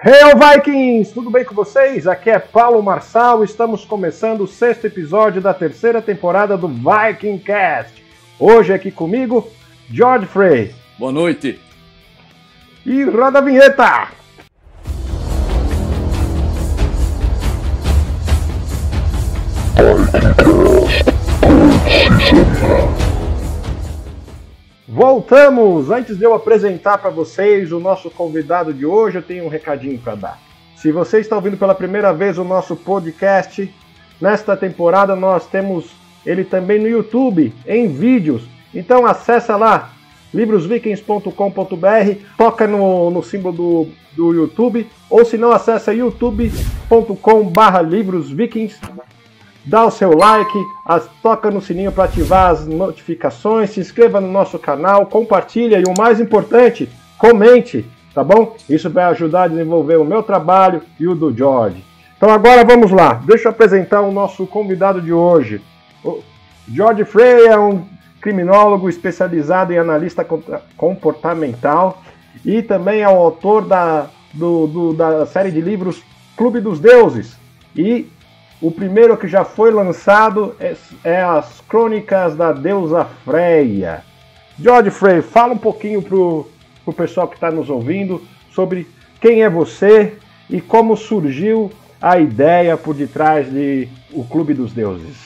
Hail Vikings! Tudo bem com vocês? Aqui é Paulo Marçal, estamos começando o 6º episódio da 3ª temporada do Vikingcast. Hoje aqui comigo, George Frey. Boa noite. E roda a vinheta! Voltamos! Antes de eu apresentar para vocês o nosso convidado de hoje, eu tenho um recadinho para dar. Se você está ouvindo pela primeira vez o nosso podcast, nesta temporada nós temos ele também no YouTube, em vídeos. Então acessa lá, livrosvikings.com.br, toca no símbolo do YouTube, ou se não, acessa youtube.com/livrosvikings. Dá o seu like, toca no sininho para ativar as notificações, se inscreva no nosso canal, compartilha e o mais importante, comente, tá bom? Isso vai ajudar a desenvolver o meu trabalho e o do George. Então agora vamos lá, deixa eu apresentar o nosso convidado de hoje. O George Frey é um criminólogo especializado em analista comportamental e também é o autor da série de livros Clube dos Deuses. E o primeiro que já foi lançado é As Crônicas da Deusa Freya. George Frey, fala um pouquinho pro pessoal que está nos ouvindo sobre quem é você e como surgiu a ideia por detrás de O Clube dos Deuses.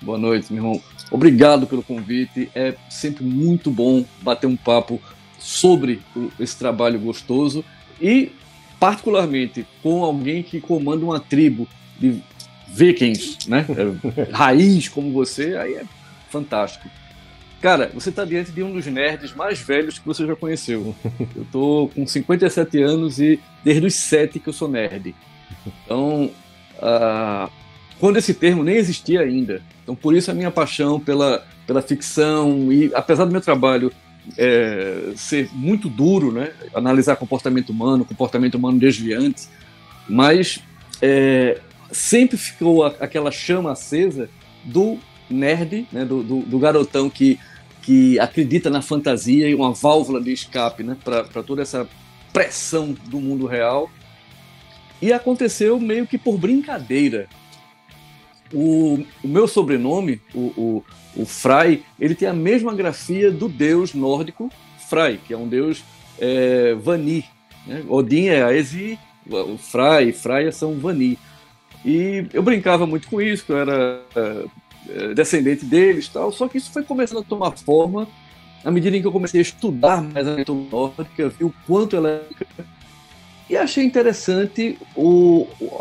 Boa noite, meu irmão. Obrigado pelo convite. É sempre muito bom bater um papo sobre esse trabalho gostoso e, particularmente, com alguém que comanda uma tribo de vikings, né? Raiz como você, aí é fantástico. Cara, você está diante de um dos nerds mais velhos que você já conheceu. Eu tô com 57 anos e desde os 7 que eu sou nerd. Então, quando esse termo nem existia ainda. Então, por isso a minha paixão pela ficção e, apesar do meu trabalho ser muito duro, né? Analisar comportamento humano desviante, mas sempre ficou aquela chama acesa do nerd, né, do garotão que acredita na fantasia e uma válvula de escape, né, para toda essa pressão do mundo real. E aconteceu meio que por brincadeira. O meu sobrenome, o Frey, ele tem a mesma grafia do deus nórdico Frey, que é um deus Vani. Né? Odin é Aesi, o Freya são Vani. E eu brincava muito com isso, que eu era descendente deles e tal, só que isso foi começando a tomar forma à medida em que eu comecei a estudar mais a mitologia nórdica, vi o quanto ela é... E achei interessante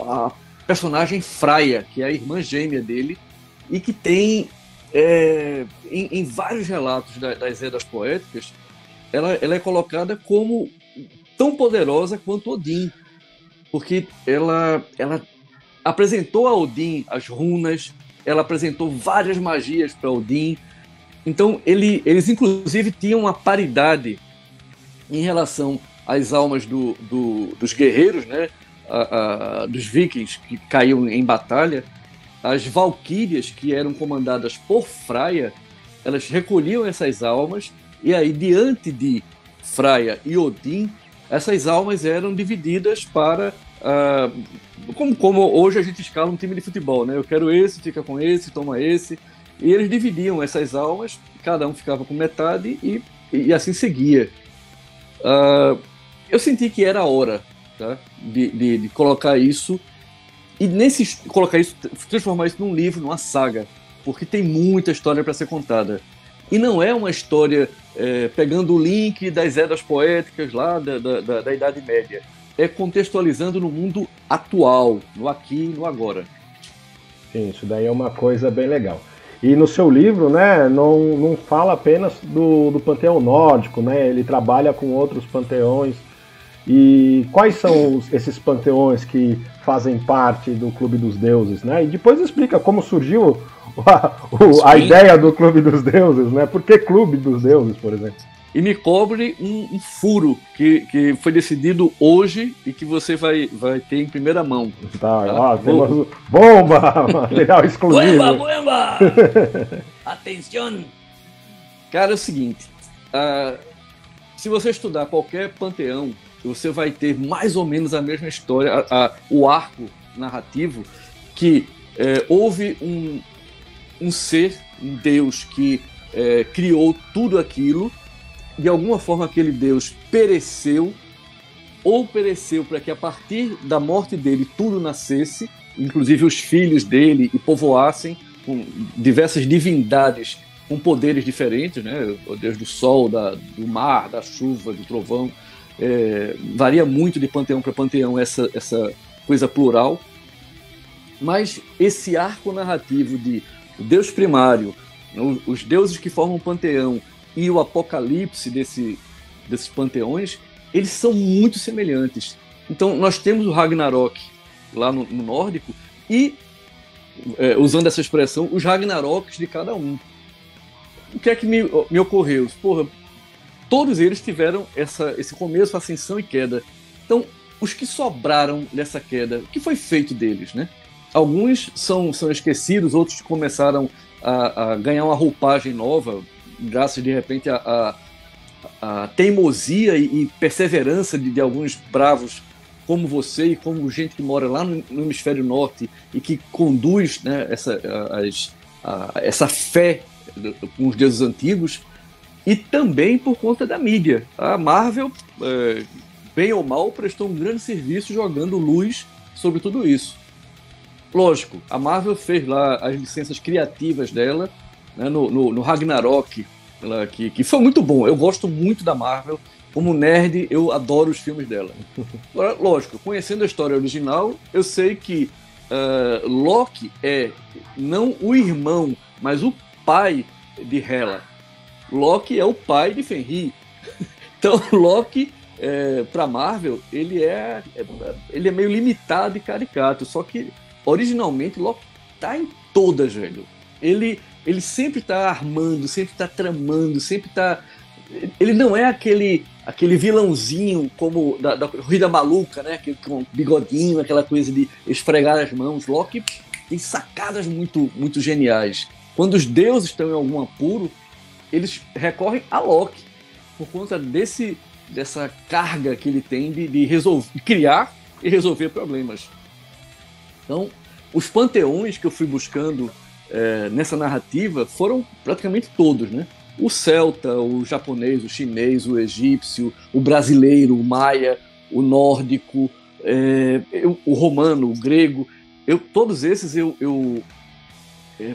a personagem Freya, que é a irmã gêmea dele, e que tem, em vários relatos das Edas Poéticas, ela é colocada como tão poderosa quanto Odin, porque ela apresentou a Odin as runas, ela apresentou várias magias para Odin. Então, eles inclusive tinham uma paridade em relação às almas dos guerreiros, né? Dos vikings que caíam em batalha. As valquírias, que eram comandadas por Freya, elas recolhiam essas almas, e aí, diante de Freya e Odin, essas almas eram divididas para... como hoje a gente escala um time de futebol, né? Eu quero esse, fica com esse, toma esse. E eles dividiam essas almas, cada um ficava com metade e assim seguia. Eu senti que era a hora, tá? de colocar isso e transformar isso num livro, numa saga, porque tem muita história para ser contada. E não é uma história pegando o link das Edas Poéticas lá da Idade Média. É contextualizando no mundo atual, no aqui e no agora. Sim, isso daí é uma coisa bem legal. E no seu livro, né, não fala apenas do panteão nórdico, né, ele trabalha com outros panteões. E quais são esses panteões que fazem parte do Clube dos Deuses, né? E depois explica como surgiu a ideia do Clube dos Deuses, né? Por que Clube dos Deuses, por exemplo? E me cobre um furo que foi decidido hoje e que você vai ter em primeira mão. Tá? Temos bomba, material exclusivo. Bomba! Atenção! Cara, é o seguinte, se você estudar qualquer panteão, você vai ter mais ou menos a mesma história, o arco narrativo, que houve um ser, um Deus que criou tudo aquilo. De alguma forma aquele Deus pereceu, ou pereceu para que a partir da morte dele tudo nascesse, inclusive os filhos dele, e povoassem com diversas divindades com poderes diferentes, né? O Deus do sol, do mar, da chuva, do trovão. Varia muito de panteão para panteão essa coisa plural. Mas esse arco narrativo de o Deus primário, os deuses que formam o panteão e o apocalipse desses panteões, eles são muito semelhantes. Então nós temos o Ragnarok lá no nórdico e, usando essa expressão, os Ragnaroks de cada um. O que é que me ocorreu? Porra, todos eles tiveram esse começo, ascensão e queda. Então, os que sobraram dessa queda, o que foi feito deles, né? Alguns são esquecidos, outros começaram a ganhar uma roupagem nova, graças, de repente, a teimosia e perseverança de alguns bravos como você e como gente que mora lá no hemisfério norte e que conduz, né, essa fé com os deuses antigos, e também por conta da mídia. A Marvel, bem ou mal, prestou um grande serviço jogando luz sobre tudo isso. Lógico, a Marvel fez lá as licenças criativas dela, né, no Ragnarok, que foi muito bom. Eu gosto muito da Marvel. Como nerd, eu adoro os filmes dela. Agora, lógico, conhecendo a história original, eu sei que Loki é não o irmão, mas o pai de Hela. Loki é o pai de Fenrir. Então, Loki, para Marvel, ele é meio limitado e caricato. Só que, originalmente, Loki tá em todas, velho. Ele sempre tá armando, sempre tá tramando, sempre tá... Ele não é aquele vilãozinho como da Corrida Maluca, né? Com bigodinho, aquela coisa de esfregar as mãos. Loki tem sacadas muito, muito geniais. Quando os deuses estão em algum apuro, eles recorrem a Loki, por conta dessa carga que ele tem de criar e resolver problemas. Então, os panteões que eu fui buscando nessa narrativa foram praticamente todos, né? O celta, o japonês, o chinês, o egípcio, o brasileiro, o maia, o nórdico, o romano, o grego. Todos esses eu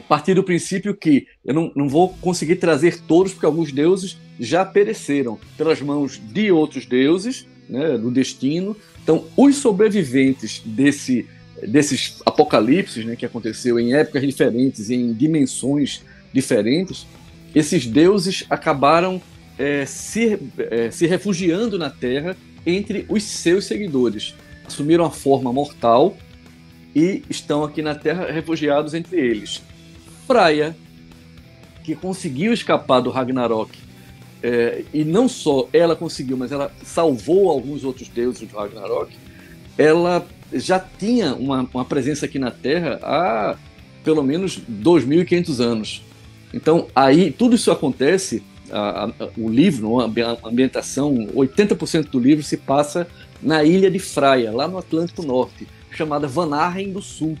parti do princípio que eu não vou conseguir trazer todos, porque alguns deuses já pereceram pelas mãos de outros deuses, né, do destino. Então, os sobreviventes desses apocalipses, né, que aconteceu em épocas diferentes, em dimensões diferentes, esses deuses acabaram se refugiando na Terra entre os seus seguidores. Assumiram a forma mortal e estão aqui na Terra refugiados entre eles. Freya, que conseguiu escapar do Ragnarok, e não só ela conseguiu, mas ela salvou alguns outros deuses do Ragnarok, ela já tinha uma presença aqui na Terra há pelo menos 2.500 anos. Então, aí, tudo isso acontece, o livro, a ambientação, 80% do livro se passa na ilha de Freya, lá no Atlântico Norte, chamada Vanaheim do Sul.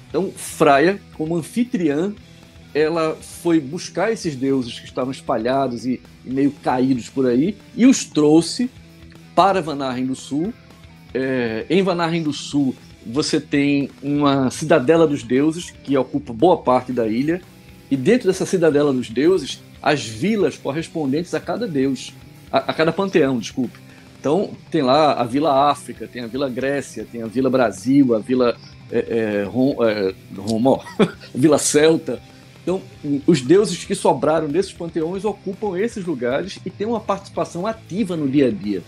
Então, Freya, como anfitriã, ela foi buscar esses deuses que estavam espalhados e meio caídos por aí, e os trouxe para Vanaheim do Sul. Em Vanaheim do Sul, você tem uma cidadela dos deuses, que ocupa boa parte da ilha, e dentro dessa cidadela dos deuses, as vilas correspondentes a cada deus, a cada panteão, desculpe. Então, tem lá a Vila África, tem a Vila Grécia, tem a Vila Brasil, a Vila Vila Celta. Então, os deuses que sobraram desses panteões ocupam esses lugares e têm uma participação ativa no dia a dia.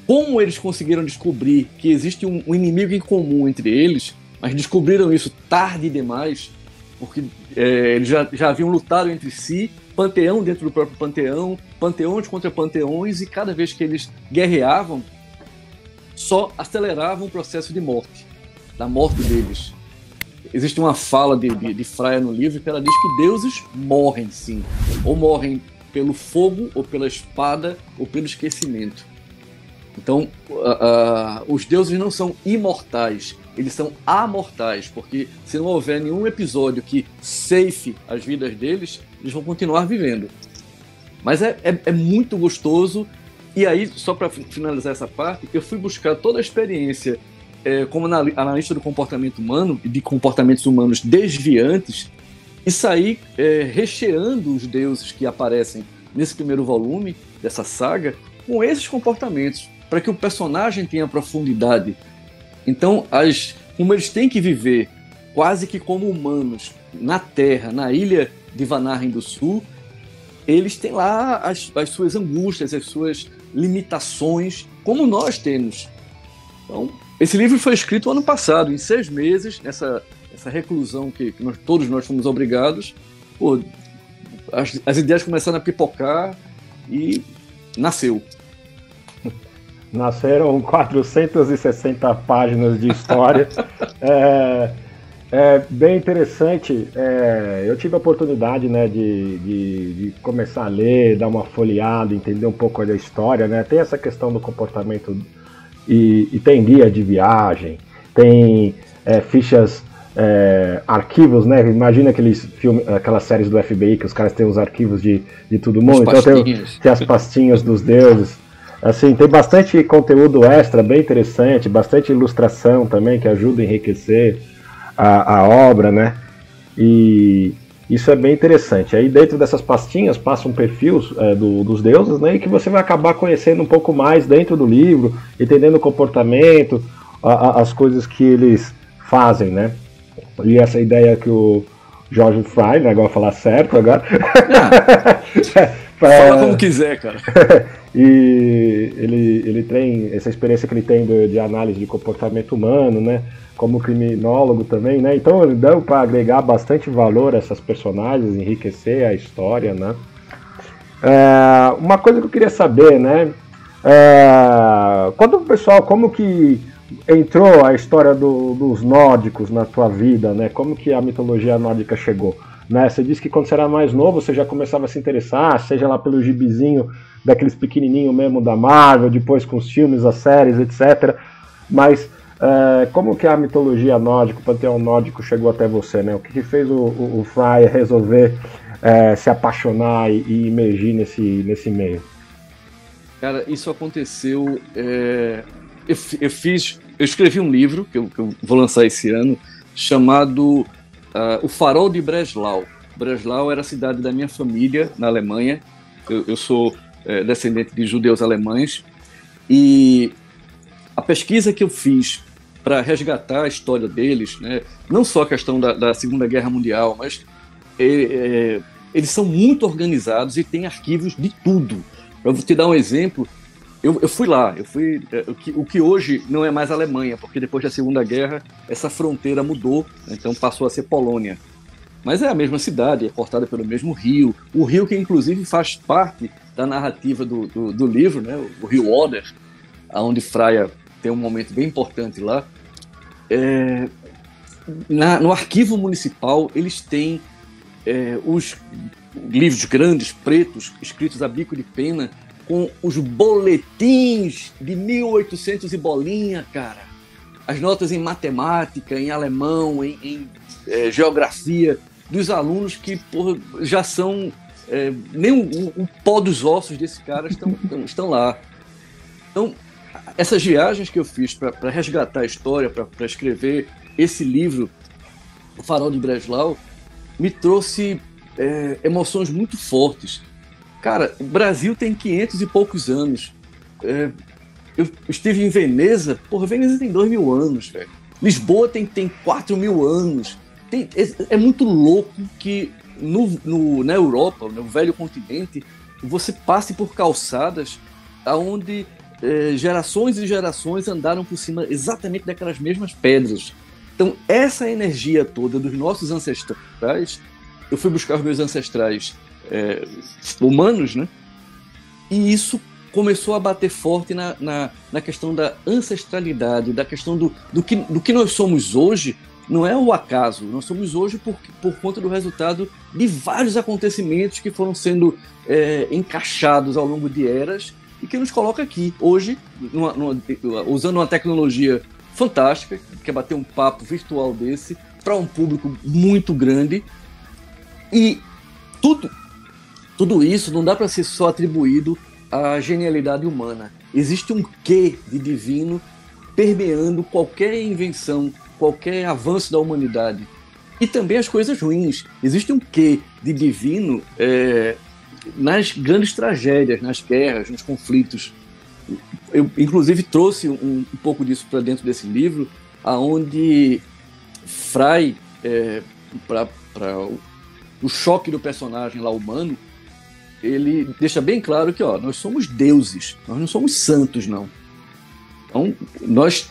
Como eles conseguiram descobrir que existe um inimigo em comum entre eles, mas descobriram isso tarde demais, porque eles já haviam lutado entre si, panteão dentro do próprio panteão, panteões contra panteões, e cada vez que eles guerreavam, só aceleravam o processo de morte, da morte deles. Existe uma fala de Freya no livro que ela diz que deuses morrem, sim, ou morrem pelo fogo, ou pela espada, ou pelo esquecimento. Então, os deuses não são imortais, eles são amortais, porque se não houver nenhum episódio que ceife as vidas deles, eles vão continuar vivendo. Mas é muito gostoso. E aí, só para finalizar essa parte, eu fui buscar toda a experiência como analista do comportamento humano e de comportamentos humanos desviantes e saí recheando os deuses que aparecem nesse primeiro volume dessa saga com esses comportamentos, para que o personagem tenha profundidade. Então, como eles têm que viver quase que como humanos na Terra, na ilha de Vanaheim do Sul, eles têm lá as suas angústias, as suas limitações, como nós temos. Então, esse livro foi escrito ano passado, em 6 meses, essa reclusão que todos nós fomos obrigados. Pô, as ideias começaram a pipocar e nasceu. Nasceram 460 páginas de história. É bem interessante. Eu tive a oportunidade, né, de começar a ler, dar uma folheada, entender um pouco da história, né? Tem essa questão do comportamento e tem guia de viagem, tem fichas, arquivos, né? Imagina aquelas séries do FBI que os caras têm os arquivos de todo mundo. Então tem as pastinhas dos deuses. Assim, tem bastante conteúdo extra, bem interessante, bastante ilustração também que ajuda a enriquecer a obra, né? E isso é bem interessante. Aí dentro dessas pastinhas passa um perfil dos deuses, né? E que você vai acabar conhecendo um pouco mais dentro do livro, entendendo o comportamento, as coisas que eles fazem, né? E essa ideia que o George Fry, né? Agora vou falar certo agora. Fala como quiser, cara. E ele tem essa experiência que ele tem de análise de comportamento humano, né? Como criminólogo também, né? Então ele dá para agregar bastante valor a essas personagens, enriquecer a história, né? Uma coisa que eu queria saber, né? Como que entrou a história dos nórdicos na tua vida, né? Como que a mitologia nórdica chegou? Né? Você disse que quando você era mais novo você já começava a se interessar, seja lá pelo gibizinho daqueles pequenininhos mesmo da Marvel, depois com os filmes, as séries, etc. Mas como que a mitologia nórdica, o panteão nórdico chegou até você, né? O que fez o Fry resolver se apaixonar e imergir nesse meio? Cara, isso aconteceu... Eu escrevi um livro que eu vou lançar esse ano, chamado O Farol de Breslau. Breslau era a cidade da minha família na Alemanha. Eu sou descendente de judeus alemães, e a pesquisa que eu fiz para resgatar a história deles, né, não só a questão da Segunda Guerra Mundial, mas eles são muito organizados e têm arquivos de tudo. Para te dar um exemplo, eu fui lá, o que hoje não é mais Alemanha, porque depois da Segunda Guerra essa fronteira mudou, então passou a ser Polônia. Mas é a mesma cidade, é cortada pelo mesmo rio, o rio que inclusive faz parte da narrativa do livro, né, o rio Oder, onde Freia tem um momento bem importante lá. No arquivo municipal eles têm os livros grandes, pretos, escritos a bico de pena, com os boletins de 1800 e bolinha, cara. As notas em matemática, em alemão, em geografia, dos alunos que, porra, já são... nem o pó dos ossos desses caras estão lá. Então, essas viagens que eu fiz para resgatar a história, para escrever esse livro, O Farol de Breslau, me trouxe emoções muito fortes. Cara, o Brasil tem 500 e poucos anos. Eu estive em Veneza. Porra, Veneza tem 2.000 anos, velho. Lisboa tem 4.000 anos. É muito louco que na Europa, no velho continente, você passe por calçadas onde gerações e gerações andaram por cima exatamente daquelas mesmas pedras. Então, essa energia toda dos nossos ancestrais, eu fui buscar os meus ancestrais humanos, né? E isso começou a bater forte na questão da ancestralidade, da questão do que nós somos hoje. Não é o acaso, nós somos hoje por conta do resultado de vários acontecimentos que foram sendo encaixados ao longo de eras e que nos coloca aqui, hoje, usando uma tecnologia fantástica, que é bater um papo virtual desse, para um público muito grande. E tudo isso não dá para ser só atribuído à genialidade humana. Existe um quê de divino permeando qualquer invenção, qualquer avanço da humanidade. E também as coisas ruins. Existe um quê de divino nas grandes tragédias, nas guerras, nos conflitos. Eu, inclusive, trouxe um pouco disso para dentro desse livro, onde Fry, para o choque do personagem lá humano, ele deixa bem claro que nós somos deuses, nós não somos santos, não. Então, nós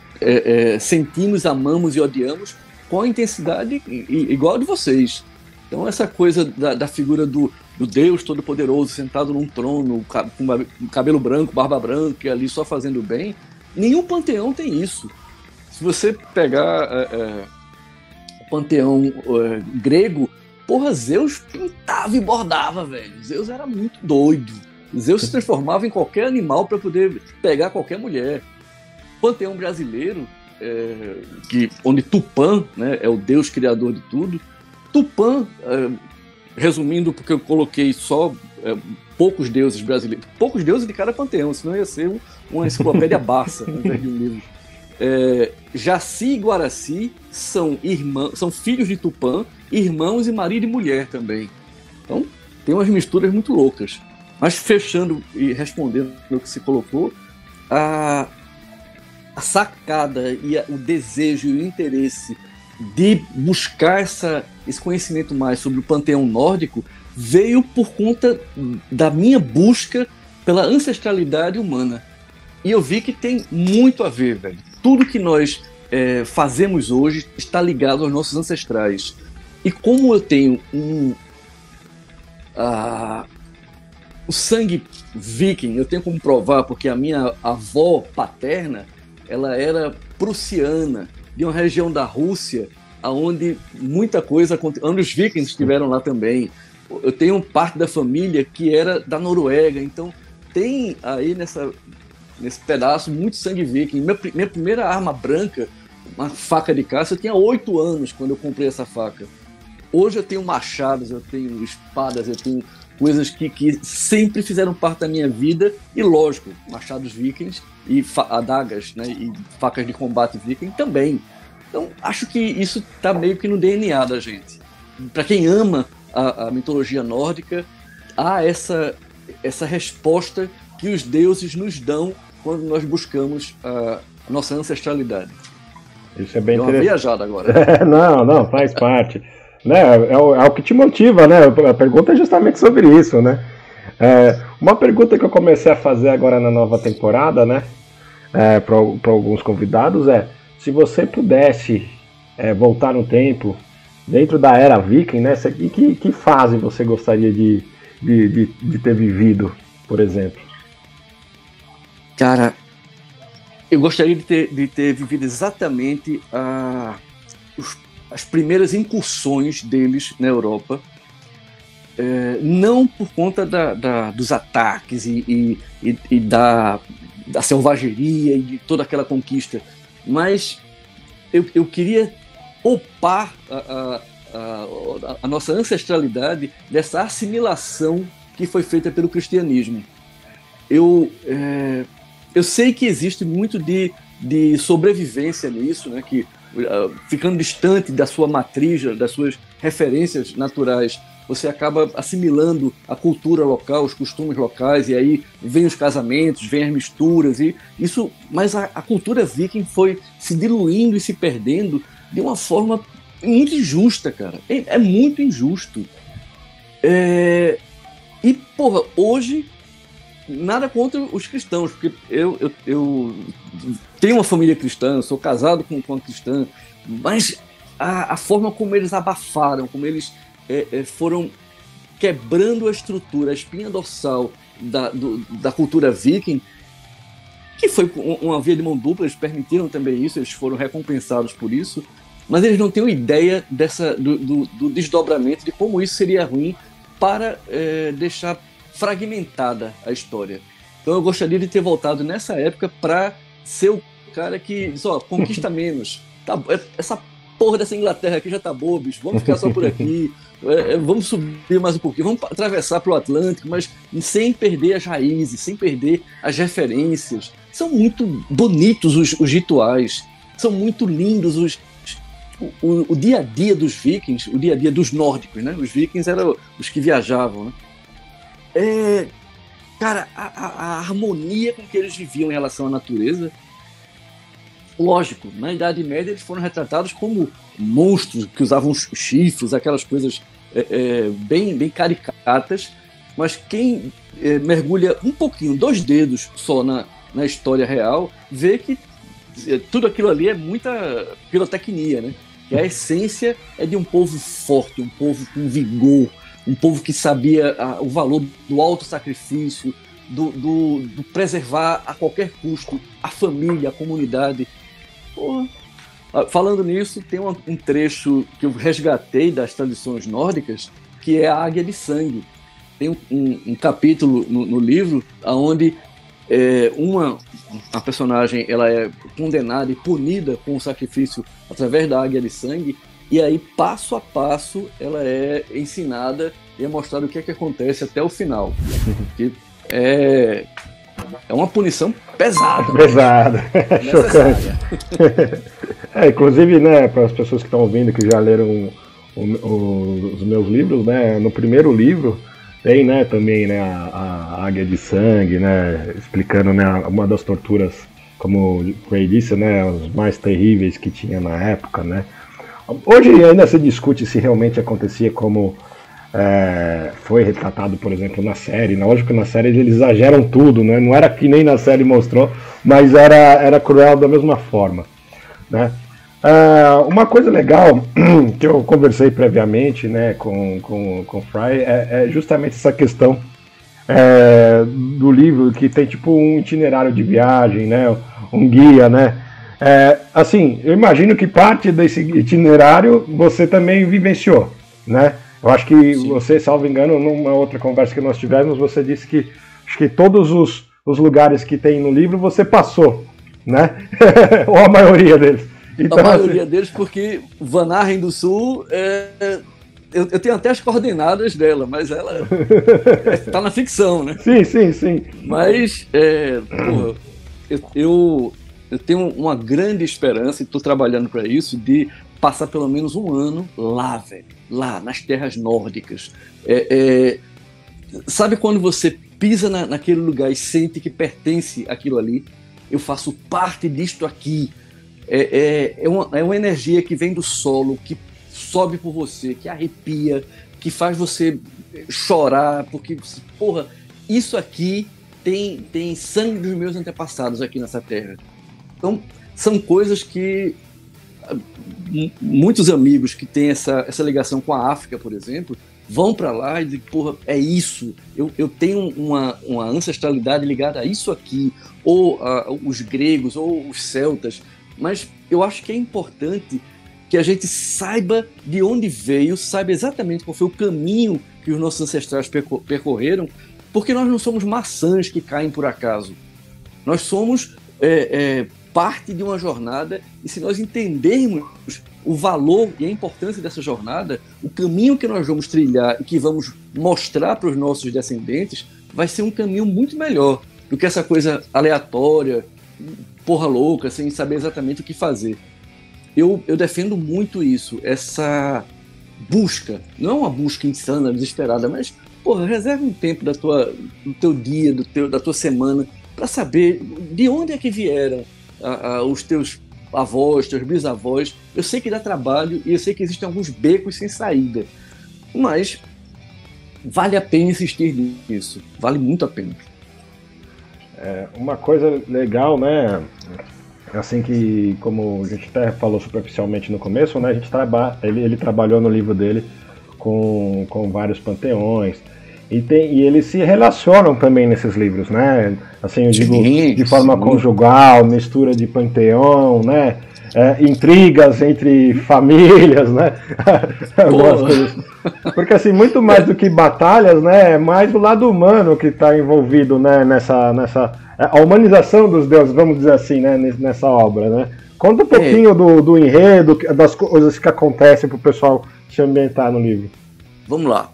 sentimos, amamos e odiamos com a intensidade igual a de vocês. Então, essa coisa da figura do Deus Todo-Poderoso sentado num trono, com cabelo branco, barba branca, e ali só fazendo bem, nenhum panteão tem isso. Se você pegar o panteão grego, porra, Zeus pintava e bordava, velho. Zeus era muito doido. Zeus se transformava em qualquer animal para poder pegar qualquer mulher. O panteão brasileiro, onde Tupã, né, é o deus criador de tudo. Tupã, resumindo, porque eu coloquei só poucos deuses brasileiros, poucos deuses de cada panteão, senão ia ser uma enciclopédia Barça, ao invés de um livro. Jaci e Guaraci são filhos de Tupã, irmãos e marido e mulher também. Então, tem umas misturas muito loucas. Mas fechando e respondendo o que se colocou, a sacada e o desejo e o interesse de buscar esse conhecimento mais sobre o panteão nórdico veio por conta da minha busca pela ancestralidade humana. E eu vi que tem muito a ver, velho. Tudo que nós fazemos hoje está ligado aos nossos ancestrais. E como eu tenho o sangue viking, eu tenho como provar, porque a minha avó paterna, ela era prussiana, de uma região da Rússia, onde muita coisa aconteceu, onde os vikings estiveram lá também. Eu tenho parte da família que era da Noruega, então tem aí nesse pedaço muito sangue viking. Minha primeira arma branca, uma faca de caça, eu tinha 8 anos quando eu comprei essa faca. Hoje eu tenho machados, eu tenho espadas, eu tenho coisas que sempre fizeram parte da minha vida, e lógico, machados vikings e adagas, né, e facas de combate viking também. Então acho que isso está meio que no DNA da gente. Para quem ama a mitologia nórdica, há essa resposta que os deuses nos dão quando nós buscamos a nossa ancestralidade. Isso é bem interessante. Uma viajada agora. Não, faz parte. Né? É o que te motiva, né? A pergunta é justamente sobre isso, né? Uma pergunta que eu comecei a fazer agora na nova temporada, né? Para alguns convidados se você pudesse voltar no tempo dentro da era viking, né? Em que fase você gostaria de ter vivido, por exemplo? Cara, eu gostaria de ter vivido exatamente as primeiras incursões deles na Europa, não por conta dos ataques e da selvageria e de toda aquela conquista, mas eu queria poupar a nossa ancestralidade dessa assimilação que foi feita pelo cristianismo. Eu sei que existe muito de sobrevivência nisso, né, que ficando distante da sua matriz, das suas referências naturais, você acaba assimilando a cultura local, os costumes locais, e aí vem os casamentos, vem as misturas, mas a cultura viking foi se diluindo e se perdendo de uma forma muito injusta, cara. É muito injusto. E, porra, hoje, nada contra os cristãos, porque eu tenho uma família cristã, sou casado com uma cristã, mas a forma como eles abafaram, como eles foram quebrando a estrutura, a espinha dorsal da cultura viking, que foi uma via de mão dupla, eles permitiram também isso, eles foram recompensados por isso, mas eles não têm ideia do desdobramento, de como isso seria ruim para deixar fragmentada a história. Então eu gostaria de ter voltado nessa época para ser o cara que diz, ó, conquista menos. Tá, essa porra dessa Inglaterra aqui já tá boa, bicho. Vamos ficar só por aqui. Vamos subir mais um pouquinho. Vamos atravessar pro Atlântico, mas sem perder as raízes, sem perder as referências. São muito bonitos os rituais. São muito lindos o dia a dia dos vikings, o dia a dia dos nórdicos, né? Os vikings eram os que viajavam, né? Cara, a harmonia com que eles viviam em relação à natureza. Lógico, na Idade Média eles foram retratados como monstros que usavam chifres, aquelas coisas bem caricatas, mas quem mergulha um pouquinho, 2 dedos só na história real, vê que tudo aquilo ali é muita pirotecnia, né? Que a essência é de um povo forte, um povo com vigor, um povo que sabia o valor do autossacrifício, do preservar a qualquer custo a família, a comunidade. Porra. Falando nisso, tem um trecho que eu resgatei das tradições nórdicas, que é a Águia de Sangue. Tem um capítulo no livro onde a personagem ela é condenada e punida com o sacrifício através da Águia de Sangue, e aí, passo a passo, ela é ensinada e é mostrado o que é que acontece até o final. Que é uma punição pesada. Pesada, chocante. Inclusive, né, para as pessoas que estão ouvindo, que já leram os meus livros, né, no primeiro livro tem, né, também, né, a Águia de Sangue, né, explicando, né, uma das torturas, como o Ray disse, né, os mais terríveis que tinha na época, né. Hoje ainda se discute se realmente acontecia como foi retratado, por exemplo, na série. Lógico que na série eles exageram tudo, né? Não era que nem na série mostrou, mas era cruel da mesma forma, né? Uma coisa legal que eu conversei previamente, né, com o Fry é justamente essa questão do livro, que tem tipo um itinerário de viagem, né, um guia, né? Assim, eu imagino que parte desse itinerário você também vivenciou, né? Eu acho que Sim. Você, salvo engano, numa outra conversa que nós tivemos, você disse que acho que todos os lugares que tem no livro você passou, né? Ou a maioria deles. Então, a maioria deles, porque Vanahem do Sul, eu tenho até as coordenadas dela, mas ela está na ficção, né? Sim. Mas, eu tenho uma grande esperança, e estou trabalhando para isso, de passar pelo menos um ano lá, velho. Lá, nas terras nórdicas. Sabe quando você pisa naquele lugar e sente que pertence àquilo ali? Eu faço parte disto aqui. É uma energia que vem do solo, que sobe por você, que arrepia, que faz você chorar, porque, porra, isso aqui tem sangue dos meus antepassados aqui nessa terra. Então, são coisas que muitos amigos que têm essa ligação com a África, por exemplo, vão para lá e dizem, porra, é isso, eu tenho uma ancestralidade ligada a isso aqui, ou os gregos, ou os celtas, mas eu acho que é importante que a gente saiba de onde veio, saiba exatamente qual foi o caminho que os nossos ancestrais percorreram, porque nós não somos maçãs que caem por acaso, nós somos parte de uma jornada, e se nós entendermos o valor e a importância dessa jornada, o caminho que nós vamos trilhar e que vamos mostrar para os nossos descendentes vai ser um caminho muito melhor do que essa coisa aleatória, porra louca, sem saber exatamente o que fazer. Eu defendo muito isso, essa busca, não é uma busca insana, desesperada, mas porra, reserva um tempo do teu dia, da tua semana, para saber de onde é que vieram os teus avós, teus bisavós. Eu sei que dá trabalho e eu sei que existem alguns becos sem saída, mas vale a pena insistir nisso, vale muito a pena. Uma coisa legal, né, assim, que como a gente até falou superficialmente no começo, né, ele trabalhou no livro dele com vários panteões, e eles se relacionam também nesses livros, né? Assim, eu digo, de forma conjugal, mistura de panteão, né? intrigas entre famílias, né? Eu gosto disso. Porque assim, muito mais do que batalhas, né? É mais o lado humano que está envolvido, né? Nessa a humanização dos deuses, vamos dizer assim, né? Nessa obra, né? Conta um pouquinho do enredo, das coisas que acontecem para o pessoal se ambientar no livro. Vamos lá.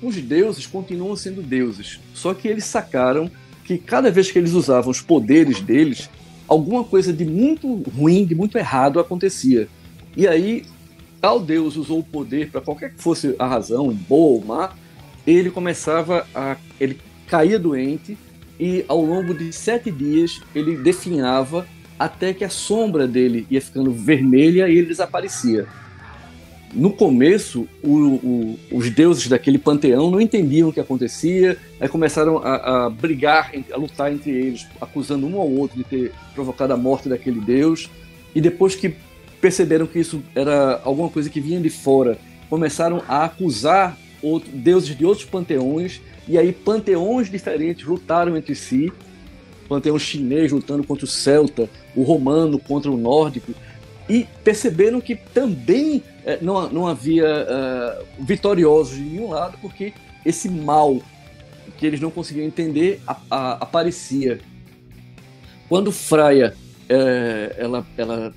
Os deuses continuam sendo deuses, só que eles sacaram que cada vez que eles usavam os poderes deles, alguma coisa de muito ruim, de muito errado acontecia. E aí, tal deus usou o poder para qualquer que fosse a razão, boa ou má, ele caía doente e ao longo de 7 dias ele definhava até que a sombra dele ia ficando vermelha e ele desaparecia. No começo, os deuses daquele panteão não entendiam o que acontecia, aí começaram a brigar, a lutar entre eles, acusando um ao outro de ter provocado a morte daquele deus, e depois que perceberam que isso era alguma coisa que vinha de fora, começaram a acusar deuses de outros panteões, e aí panteões diferentes lutaram entre si, o panteão chinês lutando contra o celta, o romano contra o nórdico, e perceberam que também não havia vitoriosos de nenhum lado, porque esse mal que eles não conseguiam entender aparecia. Quando Freya ela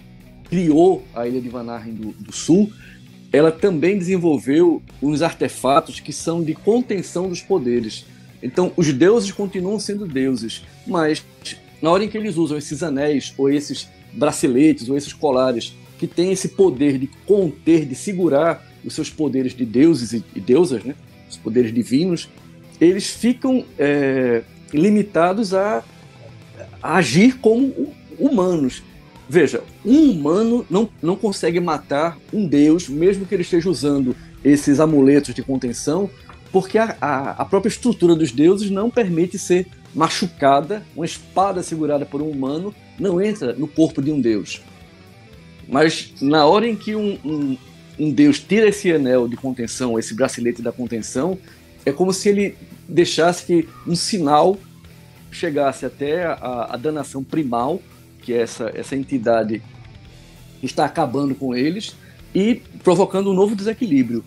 criou a ilha de Vanaheim do Sul, ela também desenvolveu uns artefatos que são de contenção dos poderes. Então, os deuses continuam sendo deuses, mas na hora em que eles usam esses anéis ou esses braceletes ou esses colares que têm esse poder de conter, de segurar os seus poderes de deuses e deusas, né? Os poderes divinos, eles ficam limitados a agir como humanos. Veja, um humano não consegue matar um deus, mesmo que ele esteja usando esses amuletos de contenção, porque a própria estrutura dos deuses não permite ser machucada. Uma espada segurada por um humano não entra no corpo de um deus. Mas na hora em que um deus tira esse anel de contenção, esse bracelete da contenção, é como se ele deixasse que um sinal chegasse até a danação primal, que é essa entidade que está acabando com eles e provocando um novo desequilíbrio.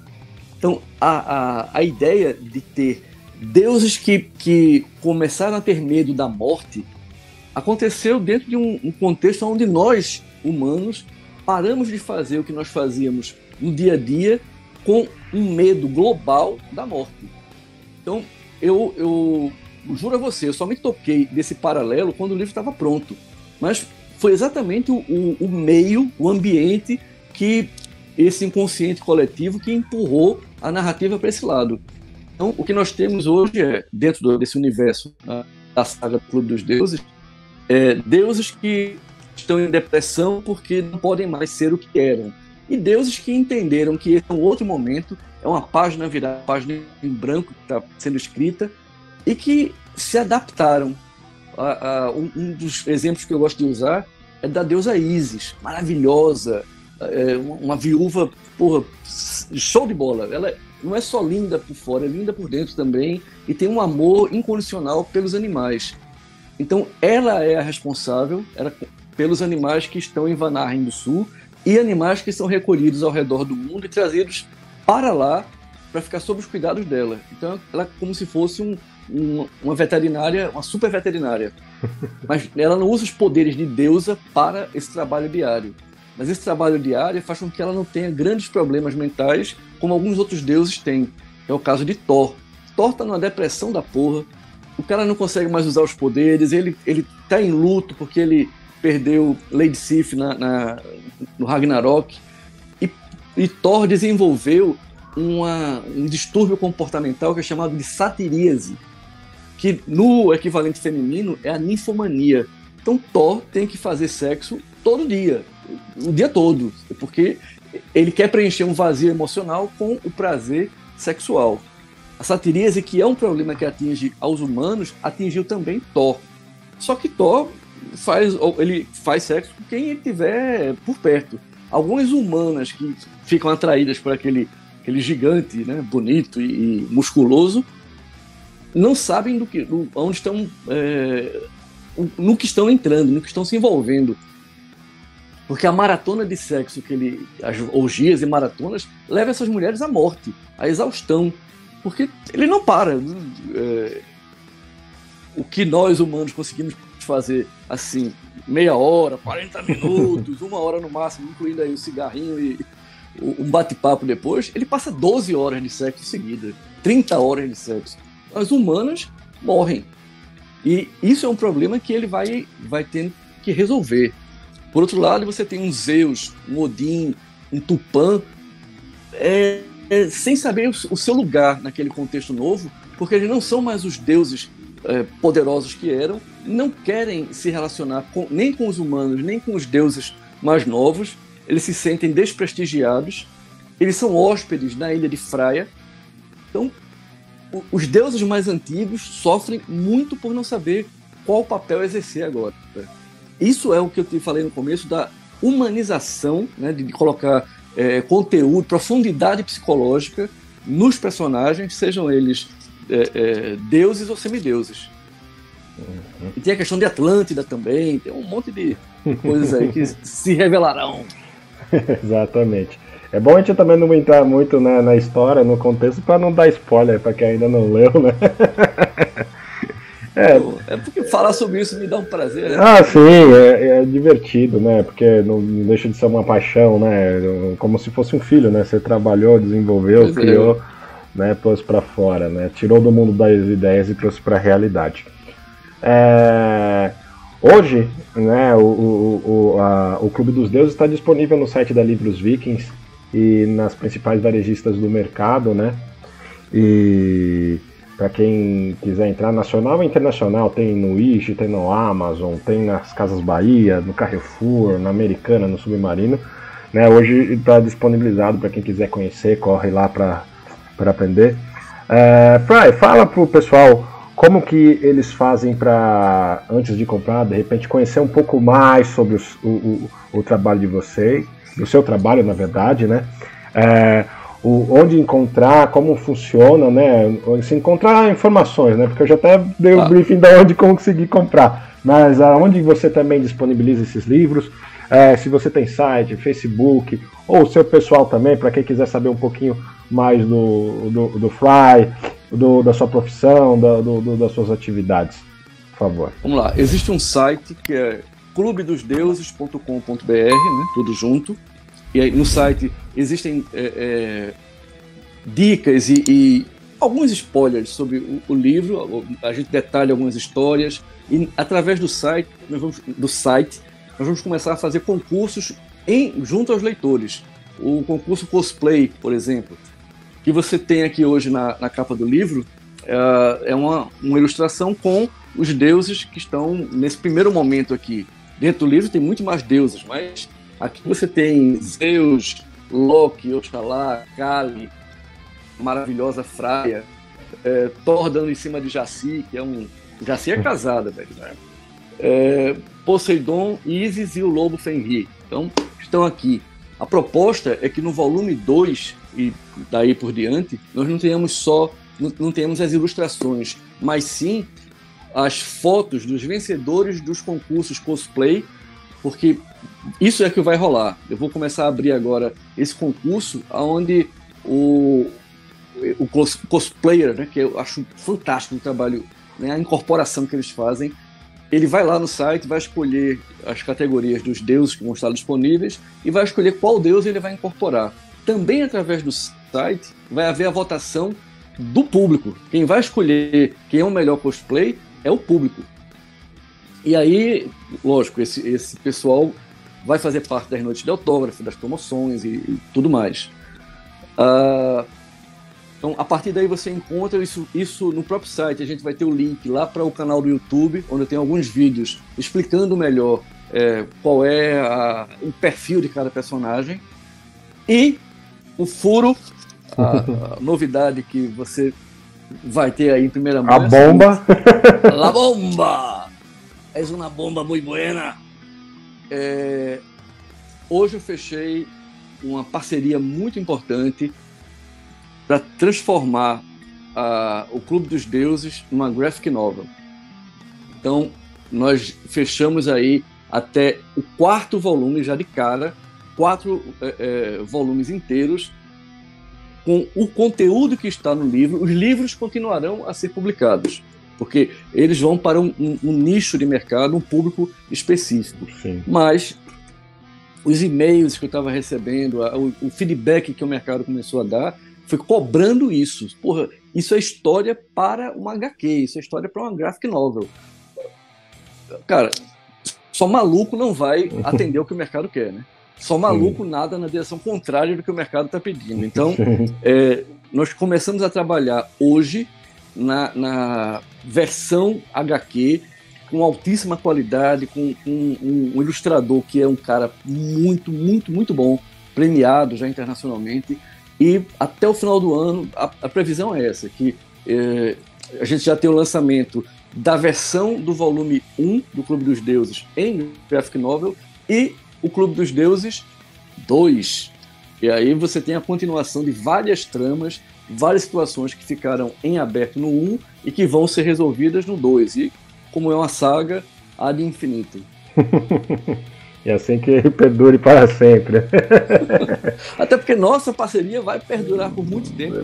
Então, a ideia de ter deuses que começaram a ter medo da morte aconteceu dentro de um contexto onde nós, humanos, paramos de fazer o que nós fazíamos no dia a dia com um medo global da morte. Então, eu juro a você, eu só me toquei desse paralelo quando o livro estava pronto. Mas foi exatamente o meio, o ambiente, que esse inconsciente coletivo que empurrou a narrativa para esse lado. Então, o que nós temos hoje dentro desse universo da saga do Clube dos Deuses, deuses que estão em depressão porque não podem mais ser o que eram. E deuses que entenderam que esse é um outro momento, é uma página virada, uma página em branco que está sendo escrita, e que se adaptaram. Um dos exemplos que eu gosto de usar é da deusa Ísis, maravilhosa, uma viúva, show de bola. Ela não é só linda por fora, é linda por dentro também, e tem um amor incondicional pelos animais. Então ela é a responsável pelos animais que estão em Vanaheim do Sul e animais que são recolhidos ao redor do mundo e trazidos para lá para ficar sob os cuidados dela. Então ela é como se fosse uma veterinária, uma super veterinária. Mas ela não usa os poderes de deusa para esse trabalho diário. Mas esse trabalho diário faz com que ela não tenha grandes problemas mentais como alguns outros deuses têm. É o caso de Thor. Thor tá numa depressão da porra. O cara não consegue mais usar os poderes. Ele tá em luto porque ele perdeu Lady Sif no Ragnarok. E Thor desenvolveu um distúrbio comportamental que é chamado de satiríase, que no equivalente feminino é a ninfomania. Então Thor tem que fazer sexo todo dia, o dia todo, porque ele quer preencher um vazio emocional com o prazer sexual. A satiríase, que é um problema que atinge aos humanos, atingiu também Thor. Só que Thor faz sexo com quem ele tiver por perto. Algumas humanas que ficam atraídas por aquele gigante, né, bonito e musculoso, não sabem onde estão, no que estão entrando, no que estão se envolvendo. Porque a maratona de sexo as orgias e maratonas leva essas mulheres à morte, à exaustão, porque ele não para. O que nós humanos conseguimos fazer assim, meia hora, 40 minutos, 1 hora no máximo, incluindo aí o cigarrinho e um bate-papo depois, ele passa 12 horas de sexo seguida, 30 horas de sexo. As humanas morrem. E isso é um problema que ele vai tendo que resolver. Por outro lado, você tem um Zeus, um Odin, um Tupã, sem saber o seu lugar naquele contexto novo, porque eles não são mais os deuses poderosos que eram, não querem se relacionar nem com os humanos, nem com os deuses mais novos, eles se sentem desprestigiados, eles são hóspedes na ilha de Freia. Então, os deuses mais antigos sofrem muito por não saber qual papel exercer agora. Isso é o que eu te falei no começo da humanização, né, de colocar conteúdo, profundidade psicológica nos personagens, sejam eles deuses ou semideuses. E tem a questão de Atlântida também, tem um monte de coisas aí que se revelarão. Exatamente. É bom a gente também não entrar muito, né, na história, no contexto, para não dar spoiler para quem ainda não leu, né? É porque falar sobre isso me dá um prazer, né? Ah, sim, é divertido, né? Porque não deixa de ser uma paixão, né? Como se fosse um filho, né? Você trabalhou, desenvolveu, criou, né? Pôs para fora, né? Tirou do mundo das ideias e trouxe para a realidade. Hoje, né? O Clube dos Deuses está disponível no site da Livros Vikings e nas principais varejistas do mercado, né? E para quem quiser entrar, nacional e internacional, tem no Wish, tem no Amazon, tem nas Casas Bahia, no Carrefour, na Americana, no Submarino, né? Hoje está disponibilizado para quem quiser conhecer, corre lá para aprender. Fry, fala pro pessoal como que eles fazem para, antes de comprar, de repente conhecer um pouco mais sobre o trabalho de vocês, do seu trabalho, na verdade, né? Onde encontrar, como funciona, né? Se encontrar informações, né? Porque eu já até dei um briefing de onde conseguir comprar. Mas aonde você também disponibiliza esses livros? Se você tem site, Facebook, ou o seu pessoal também, para quem quiser saber um pouquinho mais do Fry, da sua profissão, das suas atividades, por favor. Vamos lá, existe um site que é clubedosdeuses.com.br, né? Tudo junto. E aí, no site existem dicas e alguns spoilers sobre o livro. A gente detalha algumas histórias e através do site nós vamos começar a fazer concursos junto aos leitores. O concurso cosplay, por exemplo, que você tem aqui hoje na capa do livro, é uma ilustração com os deuses que estão nesse primeiro momento aqui. Dentro do livro tem muito mais deuses, mas aqui você tem Zeus, Loki, Oxalá, Kali, maravilhosa Freia, Thor dando em cima de Jaci, que é Jaci é casada, velho, né? Poseidon, Ísis e o lobo Fenrir. Então, estão aqui. A proposta é que no volume 2 e daí por diante, nós não tenhamos as ilustrações, mas sim as fotos dos vencedores dos concursos cosplay, porque isso é que vai rolar. Eu vou começar a abrir agora esse concurso, onde o cosplayer, né, que eu acho fantástico o trabalho, né, a incorporação que eles fazem, ele vai lá no site, vai escolher as categorias dos deuses que vão estar disponíveis e vai escolher qual deus ele vai incorporar. Também através do site vai haver a votação do público. Quem vai escolher quem é o melhor cosplay é o público. E aí, lógico, esse pessoal vai fazer parte das noites de autógrafo, das promoções e tudo mais. Então, a partir daí você encontra isso no próprio site. A gente vai ter o link lá para o canal do YouTube, onde eu tenho alguns vídeos explicando melhor qual é o perfil de cada personagem. E o furo, a novidade que você vai ter aí em primeira mão. A bomba! La bomba! É uma bomba muito buena. Hoje eu fechei uma parceria muito importante para transformar o Clube dos Deuses numa graphic novel. Então, nós fechamos aí até o quarto volume, já de cara, 4 volumes inteiros, com o conteúdo que está no livro. Os livros continuarão a ser publicados, porque eles vão para um nicho de mercado, um público específico. Sim. Mas os e-mails que eu estava recebendo, o feedback que o mercado começou a dar, foi cobrando isso. Porra, isso é história para uma HQ, isso é história para uma graphic novel. Cara, só maluco não vai atender o que o mercado quer, né? Só maluco nada na direção contrária do que o mercado está pedindo. Então, nós começamos a trabalhar hoje na versão HQ, com altíssima qualidade, com um ilustrador que é um cara muito, muito, muito bom, premiado já internacionalmente. E até o final do ano, a previsão é essa, que a gente já tem o lançamento da versão do volume 1 do Clube dos Deuses em graphic novel e o Clube dos Deuses 2. E aí você tem a continuação de várias tramas, várias situações que ficaram em aberto no 1 e que vão ser resolvidas no 2. E como é uma saga, há de infinito. E assim que perdure para sempre. Até porque nossa parceria vai perdurar por muito tempo.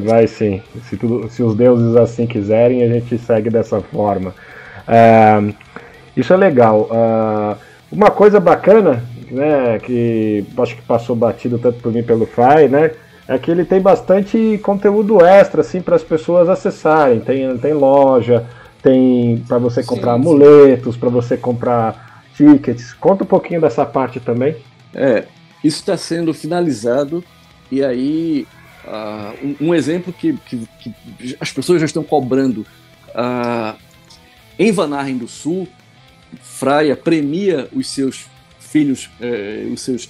Vai sim. Se os deuses assim quiserem, a gente segue dessa forma. Isso é legal. Uma coisa bacana, né, que acho que passou batido tanto por mim pelo Fry, né, é que ele tem bastante conteúdo extra assim, para as pessoas acessarem. Tem loja, tem para você comprar amuletos, para você comprar tickets. Conta um pouquinho dessa parte também. Isso está sendo finalizado, e aí um exemplo que as pessoas já estão cobrando. Em Vanaheim do Sul, Freya premia os seus filhos, os seus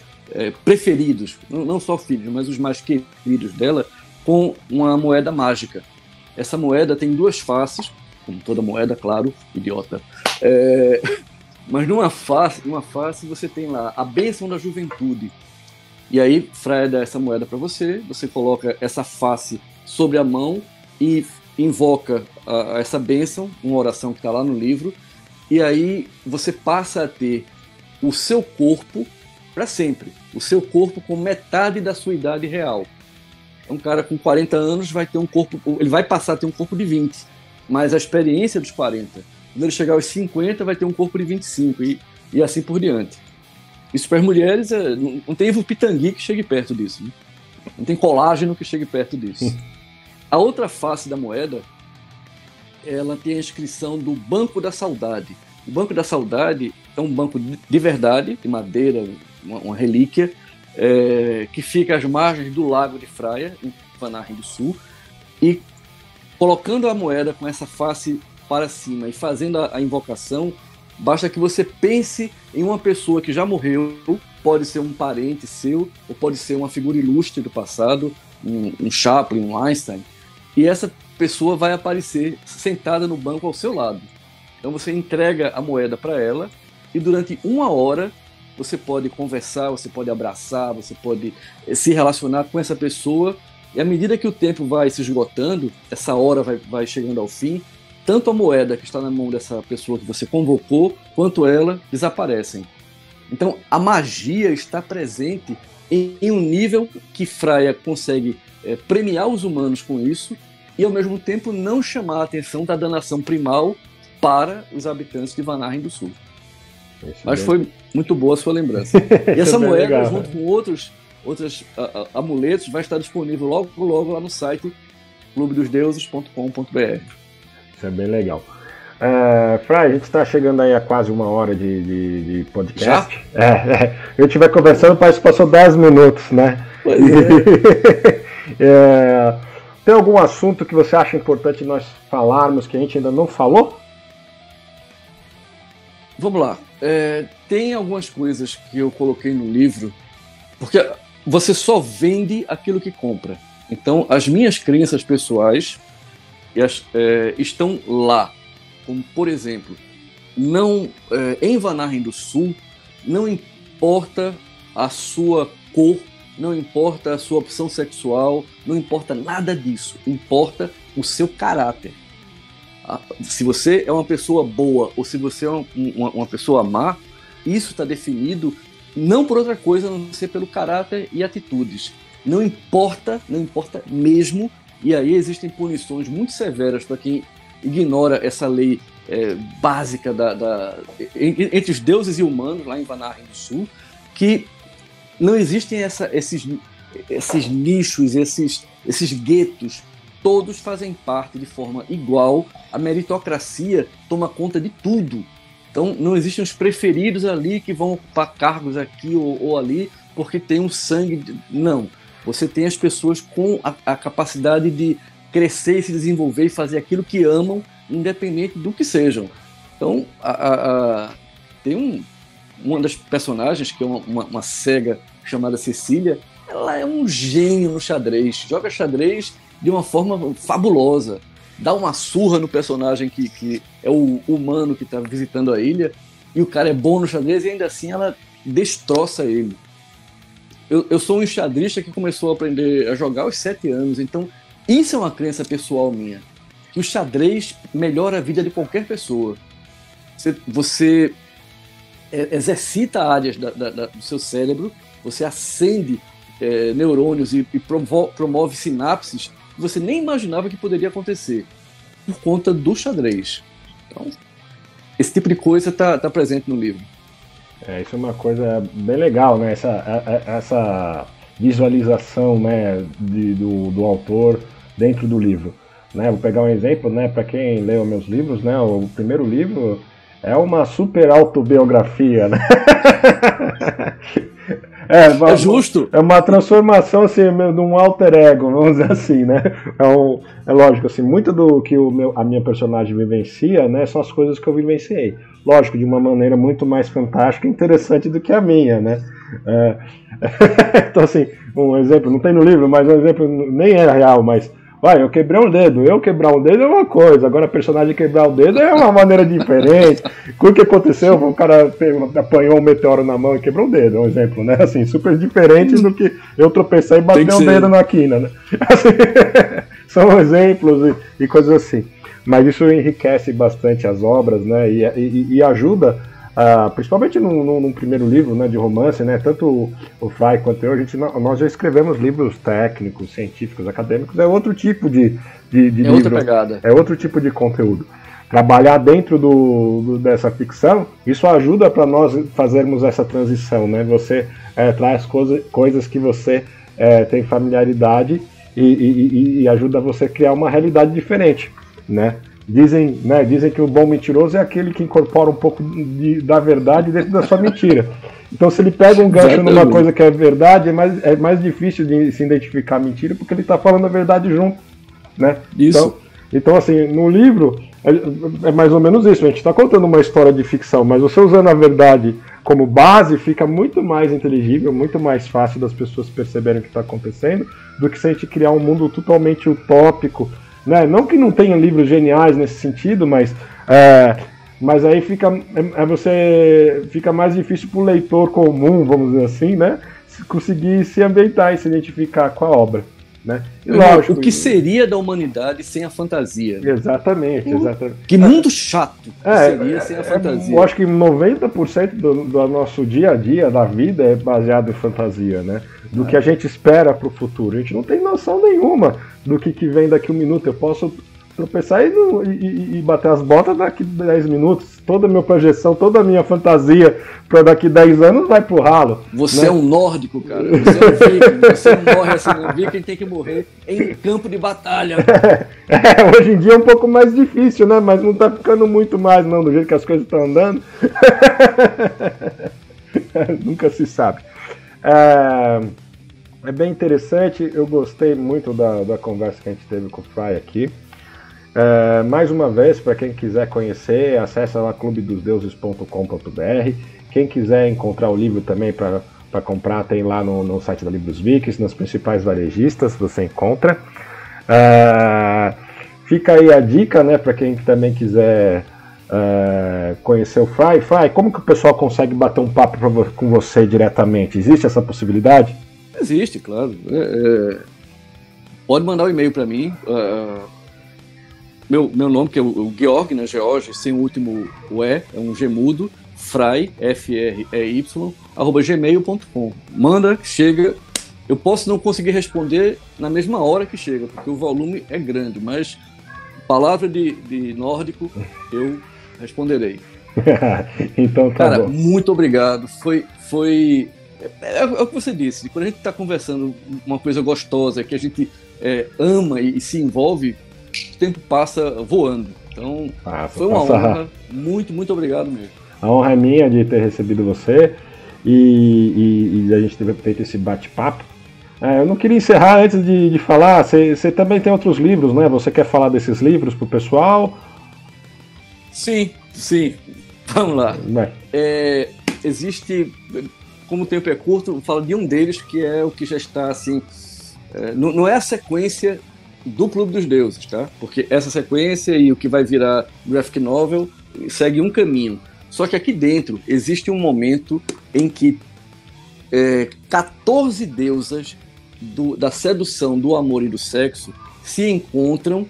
preferidos, não só filhos, mas os mais queridos dela, com uma moeda mágica. Essa moeda tem 2 faces, como toda moeda, claro, idiota. Mas numa face você tem lá a bênção da juventude. E aí Freya dá essa moeda para você coloca essa face sobre a mão e invoca essa bênção, uma oração que está lá no livro, e aí você passa a ter o seu corpo para sempre, o seu corpo com metade da sua idade real. Um cara com 40 anos vai ter um corpo, ele vai passar a ter um corpo de 20, mas a experiência dos 40, quando ele chegar aos 50 vai ter um corpo de 25 e assim por diante. Isso para as mulheres não tem pitangui que chegue perto disso, né? Não tem colágeno que chegue perto disso. A outra face da moeda, ela tem a inscrição do Banco da Saudade. O Banco da Saudade é um banco de verdade, de madeira, uma relíquia, que fica às margens do Lago de Freya, em Vanaheim do Sul, e colocando a moeda com essa face para cima e fazendo a invocação, basta que você pense em uma pessoa que já morreu, pode ser um parente seu, ou pode ser uma figura ilustre do passado, um Chaplin, um Einstein, e essa pessoa vai aparecer sentada no banco ao seu lado. Então você entrega a moeda para ela e durante 1 hora você pode conversar, você pode abraçar, você pode se relacionar com essa pessoa, e à medida que o tempo vai se esgotando, essa hora vai chegando ao fim, tanto a moeda que está na mão dessa pessoa que você convocou, quanto ela desaparecem. Então a magia está presente em um nível que Freya consegue premiar os humanos com isso e ao mesmo tempo não chamar a atenção da danação primal para os habitantes de Vanaheim do Sul. Mas foi muito boa a sua lembrança. E essa moeda, legal, junto com outros amuletos, vai estar disponível logo lá no site clubedosdeuses.com.br. Isso é bem legal. Fry, a gente está chegando aí a quase 1 hora de podcast. Já? Eu estiver conversando, parece que passou 10 minutos, né? Pois tem algum assunto que você acha importante nós falarmos que a gente ainda não falou? Vamos lá. Tem algumas coisas que eu coloquei no livro, porque você só vende aquilo que compra. Então, as minhas crenças pessoais estão lá. Como, por exemplo, em Vanaheim do Sul, não importa a sua cor, não importa a sua opção sexual, não importa nada disso. Importa o seu caráter. Se você é uma pessoa boa ou se você é uma pessoa má, isso está definido não por outra coisa, a não ser pelo caráter e atitudes. Não importa mesmo, e aí existem punições muito severas para quem ignora essa lei básica entre os deuses e humanos, lá em Vanaheim do Sul, que não existem esses nichos, esses guetos, todos fazem parte de forma igual, a meritocracia toma conta de tudo. Então não existem os preferidos ali que vão ocupar cargos aqui ou ali porque tem um sangue. Não, você tem as pessoas com a capacidade de crescer e se desenvolver e fazer aquilo que amam, independente do que sejam. Então tem uma das personagens, que é uma cega chamada Cecília, ela é um gênio no xadrez, joga xadrez de uma forma fabulosa, dá uma surra no personagem que é o humano que está visitando a ilha, e o cara é bom no xadrez e ainda assim ela destroça ele. Eu sou um enxadrista que começou a aprender a jogar aos 7 anos, então isso é uma crença pessoal minha, que o xadrez melhora a vida de qualquer pessoa. Você exercita áreas do seu cérebro, você acende neurônios e promove sinapses que você nem imaginava que poderia acontecer por conta do xadrez. Então, esse tipo de coisa está presente no livro. Isso é uma coisa bem legal, né? Essa visualização, né, do autor dentro do livro. Né? Vou pegar um exemplo, né, para quem leu meus livros, né, o primeiro livro é uma super autobiografia, né? É justo. É uma transformação assim, de um alter ego, vamos dizer assim, né? É lógico, assim, muito do que a minha personagem vivencia, né, são as coisas que eu vivenciei. Lógico, de uma maneira muito mais fantástica e interessante do que a minha, né? Então, assim, um exemplo, não tem no livro, mas um exemplo nem é real, mas eu quebrei um dedo. Eu quebrar um dedo é uma coisa, agora a personagem quebrar o dedo é uma maneira diferente. O que aconteceu? O cara apanhou um meteoro na mão e quebrou o dedo, é um exemplo, né? Assim, super diferente do que eu tropecei e bati o dedo na quina, né? Assim, são exemplos e coisas assim. Mas isso enriquece bastante as obras, né? E ajuda, principalmente num primeiro livro, né, de romance, né? Tanto o Fry quanto eu, nós já escrevemos livros técnicos, científicos, acadêmicos. É outro tipo de livro. Outra pegada. É outro tipo de conteúdo. Trabalhar dentro dessa ficção, isso ajuda para nós fazermos essa transição, né? Você traz coisas que você tem familiaridade e ajuda você a criar uma realidade diferente, né? Dizem que o bom mentiroso é aquele que incorpora um pouco da verdade dentro da sua mentira. Então, se ele pega um gancho numa coisa que é verdade, é mais difícil de se identificar a mentira, porque ele está falando a verdade junto, né? Isso. Então, assim, no livro é mais ou menos isso. A gente está contando uma história de ficção, mas você usando a verdade como base fica muito mais inteligível, muito mais fácil das pessoas perceberem o que está acontecendo, do que se a gente criar um mundo totalmente utópico, né? Não que não tenha livros geniais nesse sentido, mas aí fica mais difícil para o leitor comum, vamos dizer assim, né, conseguir se ambientar e se identificar com a obra, né? E lógico, o que seria da humanidade sem a fantasia? Né? Exatamente. Que mundo chato seria sem a fantasia. Eu acho que 90% do nosso dia a dia, da vida, é baseado em fantasia, né? Do que a gente espera para o futuro. A gente não tem noção nenhuma do que vem daqui 1 minuto. Eu posso tropeçar e bater as botas daqui 10 minutos. Toda a minha projeção, toda a minha fantasia para daqui 10 anos vai pro ralo. Você, né? É um nórdico, cara. Você é um viking. Você não morre assim, não. Viking tem que morrer em campo de batalha. Hoje em dia é um pouco mais difícil, né? Mas não tá ficando muito mais, não, do jeito que as coisas estão andando. Nunca se sabe. É bem interessante, eu gostei muito da conversa que a gente teve com o Fry aqui. Mais uma vez, para quem quiser conhecer, acesse lá clubedosdeuses.com.br. Quem quiser encontrar o livro também para comprar, tem lá no site da Livros Vikings, nas principais varejistas você encontra. Fica aí a dica, né, para quem também quiser conhecer o Fry. Fry, como que o pessoal consegue bater um papo com você diretamente? Existe essa possibilidade? Existe, claro. Pode mandar um e-mail para mim. Meu nome, que é o Georg, né, George, sem o último O é um G mudo, frei, frey, @gmail.com. Manda, chega. Eu posso não conseguir responder na mesma hora que chega, porque o volume é grande, mas palavra de nórdico eu responderei. Então tá Cara, bom. muito obrigado. É o que você disse, quando a gente está conversando uma coisa gostosa, que a gente ama e se envolve, o tempo passa voando. Então, foi uma honra. Muito, muito obrigado mesmo. A honra é minha de ter recebido você e a gente ter feito esse bate-papo. Eu não queria encerrar antes de falar, você também tem outros livros, né? Você quer falar desses livros pro pessoal? Sim. Vamos lá. Existe, como o tempo é curto, eu falo de um deles que é o que já está assim. Não é a sequência do Clube dos Deuses, tá? Porque essa sequência e o que vai virar graphic novel segue um caminho. Só que aqui dentro existe um momento em que 14 deusas da sedução, do amor e do sexo se encontram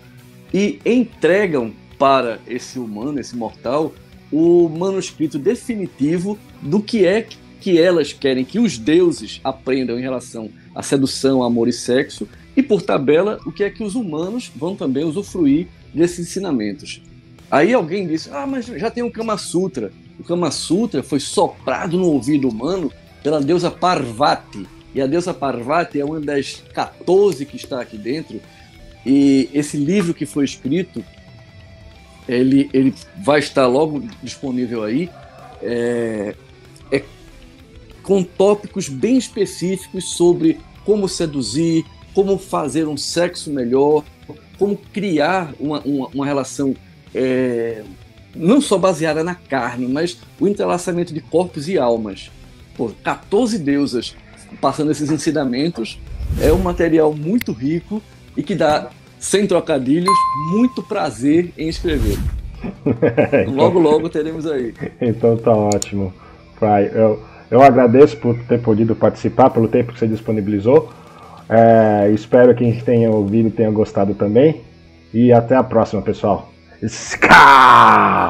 e entregam para esse humano, esse mortal, o manuscrito definitivo do que é que elas querem que os deuses aprendam em relação à sedução, amor e sexo, e por tabela, o que é que os humanos vão também usufruir desses ensinamentos. Aí alguém disse, mas já tem o Kama Sutra. O Kama Sutra foi soprado no ouvido humano pela deusa Parvati. E a deusa Parvati é uma das 14 que está aqui dentro. E esse livro que foi escrito, ele vai estar logo disponível aí, com tópicos bem específicos sobre como seduzir, como fazer um sexo melhor, como criar uma relação não só baseada na carne, mas o entrelaçamento de corpos e almas. 14 deusas passando esses ensinamentos, é um material muito rico e que dá, sem trocadilhos, muito prazer em escrever. Então, logo teremos aí. Então tá ótimo, Frei. Eu agradeço por ter podido participar, pelo tempo que você disponibilizou. Espero que quem tenha ouvido tenha gostado também. E até a próxima, pessoal. Ska!